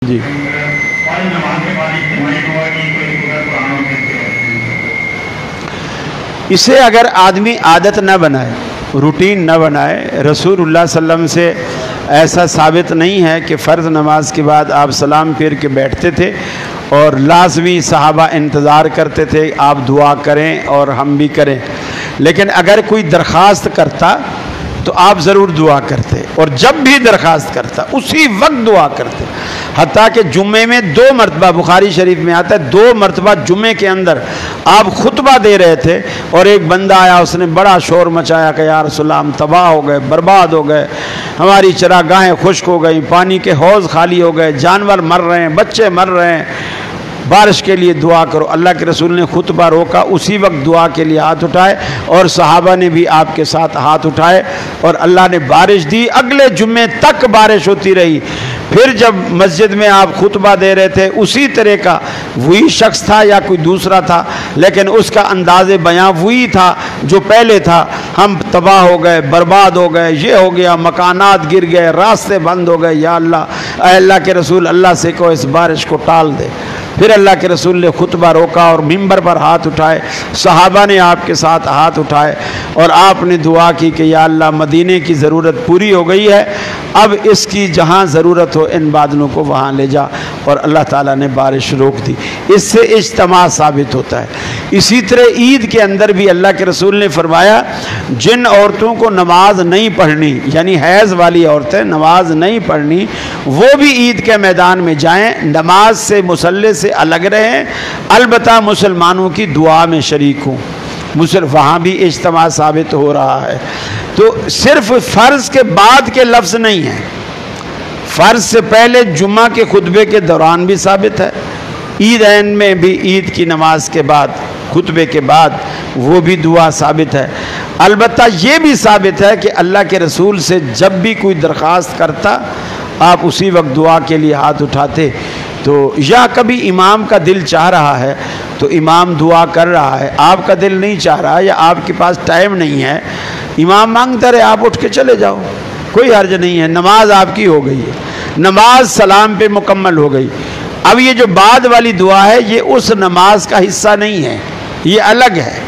जी। इसे अगर आदमी आदत न बनाए, रूटीन न बनाए, रसूलुल्लाह सल्लल्लाहु अलैहि वसल्लम से ऐसा साबित नहीं है कि फ़र्ज़ नमाज के बाद आप सलाम फेर के बैठते थे और लाजमी सहाबा इंतज़ार करते थे आप दुआ करें और हम भी करें। लेकिन अगर कोई दरख्वास्त करता तो आप ज़रूर दुआ करते, और जब भी दरख्वास्त करता उसी वक्त दुआ करते। हत्ता कि जुम्मे में 2 मरतबा, बुखारी शरीफ में आता है, 2 मरतबा जुम्मे के अंदर आप खुतबा दे रहे थे और एक बंदा आया, उसने बड़ा शोर मचाया कि या रसूलल्लाह हम तबाह हो गए, बर्बाद हो गए, हमारी चरागाहें खुश्क हो गई, पानी के हौज़ खाली हो गए, जानवर मर रहे हैं, बच्चे मर रहे हैं, बारिश के लिए दुआ करो। अल्लाह के रसूल ने खुतबा रोका, उसी वक्त दुआ के लिए हाथ उठाए और सहाबा ने भी आपके साथ हाथ उठाए और अल्लाह ने बारिश दी। अगले जुम्मे तक बारिश होती रही। फिर जब मस्जिद में आप खुतबा दे रहे थे, उसी तरह का वही शख्स था या कोई दूसरा था, लेकिन उसका अंदाज़े बयां वही था जो पहले था। हम तबाह हो गए, बर्बाद हो गए, ये हो गया, मकानात गिर गए, रास्ते बंद हो गए, या अल्लाह, अल्लाह के रसूल अल्लाह से कहो इस बारिश को टाल दे। फिर अल्लाह के रसूल ने खुतबा रोका और मिंबर पर हाथ उठाए, सहाबा ने आपके साथ हाथ उठाए और आपने दुआ की कि या अल्लाह मदीने की ज़रूरत पूरी हो गई है, अब इसकी जहाँ ज़रूरत हो इन बादलों को वहाँ ले जा, और अल्लाह ताला ने बारिश रोक दी। इससे इज्तिमा साबित होता है। इसी तरह ईद के अंदर भी अल्लाह के रसूल ने फरमाया जिन औरतों को नमाज नहीं पढ़नी, यानी हैज़ वाली औरतें नमाज नहीं पढ़नी, वो भी ईद के मैदान में जाएं, नमाज से मुसल्ले से अलग रहें, अलबत्ता मुसलमानों की दुआ में शरीक हों। वहाँ भी इज्तिमा साबित हो रहा है। तो सिर्फ फ़र्ज़ के बाद के लफ्ज़ नहीं है, फ़र्ज़ से पहले जुम्मा के खुतबे के दौरान भी साबित है, ईदैन में भी ईद की नमाज के बाद खुतबे के बाद वो भी दुआ साबित है। अलबत्ता ये भी साबित है कि अल्लाह के रसूल से जब भी कोई दरख्वास्त करता आप उसी वक्त दुआ के लिए हाथ उठाते। तो या कभी इमाम का दिल चाह रहा है तो इमाम दुआ कर रहा है, आपका दिल नहीं चाह रहा या आपके पास टाइम नहीं है, इमाम मांगता रहे, आप उठ के चले जाओ, कोई हर्ज नहीं है, नमाज आपकी हो गई है, नमाज सलाम पे मुकम्मल हो गई। अब ये जो बाद वाली दुआ है ये उस नमाज का हिस्सा नहीं है, ये अलग है।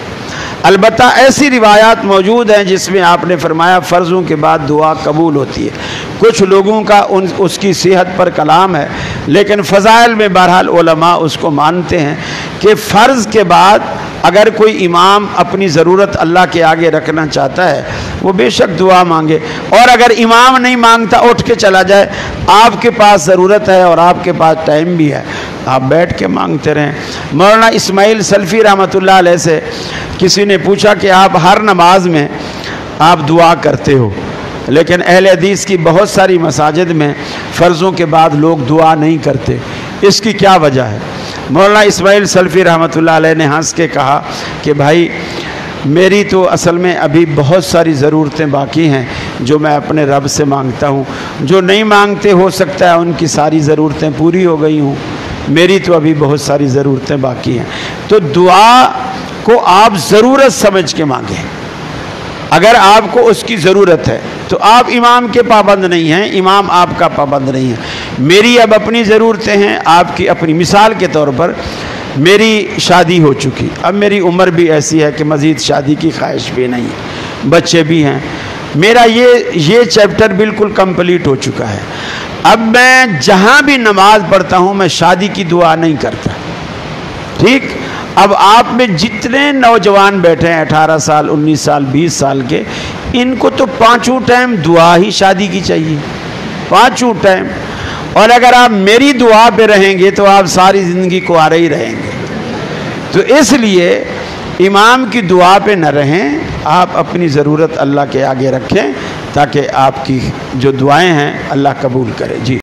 अलबत्ता ऐसी रिवायात मौजूद हैं जिसमें आपने फरमाया फ़र्ज़ों के बाद दुआ कबूल होती है। कुछ लोगों का उसकी सेहत पर कलाम है, लेकिन फ़ज़ाइल में बहरहाल उलमा उसको मानते हैं कि फ़र्ज़ के बाद अगर कोई इमाम अपनी ज़रूरत अल्लाह के आगे रखना चाहता है वो बेशक दुआ मांगे, और अगर इमाम नहीं मांगता उठ के चला जाए, आपके पास ज़रूरत है और आपके पास टाइम भी है, आप बैठ के मांगते रहें। मौलाना इस्माइल सल्फ़ी रहमतुल्लाह अलैह से किसी ने पूछा कि आप हर नमाज में आप दुआ करते हो, लेकिन अहले हदीस की बहुत सारी मसाजिद में फ़र्ज़ों के बाद लोग दुआ नहीं करते, इसकी क्या वजह है? मौलाना इस्माइल सल्फ़ी रहमतुल्लाह अलैह ने हंस के कहा कि भाई मेरी तो असल में अभी बहुत सारी ज़रूरतें बाकी हैं जो मैं अपने रब से मांगता हूँ, जो नहीं मांगते हो सकता है उनकी सारी ज़रूरतें पूरी हो गई हूँ, मेरी तो अभी बहुत सारी ज़रूरतें बाकी हैं। तो दुआ को आप ज़रूरत समझ के मांगें। अगर आपको उसकी ज़रूरत है तो आप इमाम के पाबंद नहीं हैं, इमाम आपका पाबंद नहीं है। मेरी अब अपनी ज़रूरतें हैं, आपकी अपनी। मिसाल के तौर पर मेरी शादी हो चुकी, अब मेरी उम्र भी ऐसी है कि मज़ीद शादी की ख्वाहिश भी नहीं है, बच्चे भी हैं, मेरा ये चैप्टर बिल्कुल कंप्लीट हो चुका है। अब मैं जहाँ भी नमाज पढ़ता हूँ मैं शादी की दुआ नहीं करता, ठीक। अब आप में जितने नौजवान बैठे हैं 18 साल 19 साल 20 साल के, इनको तो 5 टाइम दुआ ही शादी की चाहिए, 5 टाइम। और अगर आप मेरी दुआ पे रहेंगे तो आप सारी ज़िंदगी कुंवारे ही रहेंगे। तो इसलिए इमाम की दुआ पे न रहें, आप अपनी ज़रूरत अल्लाह के आगे रखें ताकि आपकी जो दुआएं हैं अल्लाह कबूल करे। जी।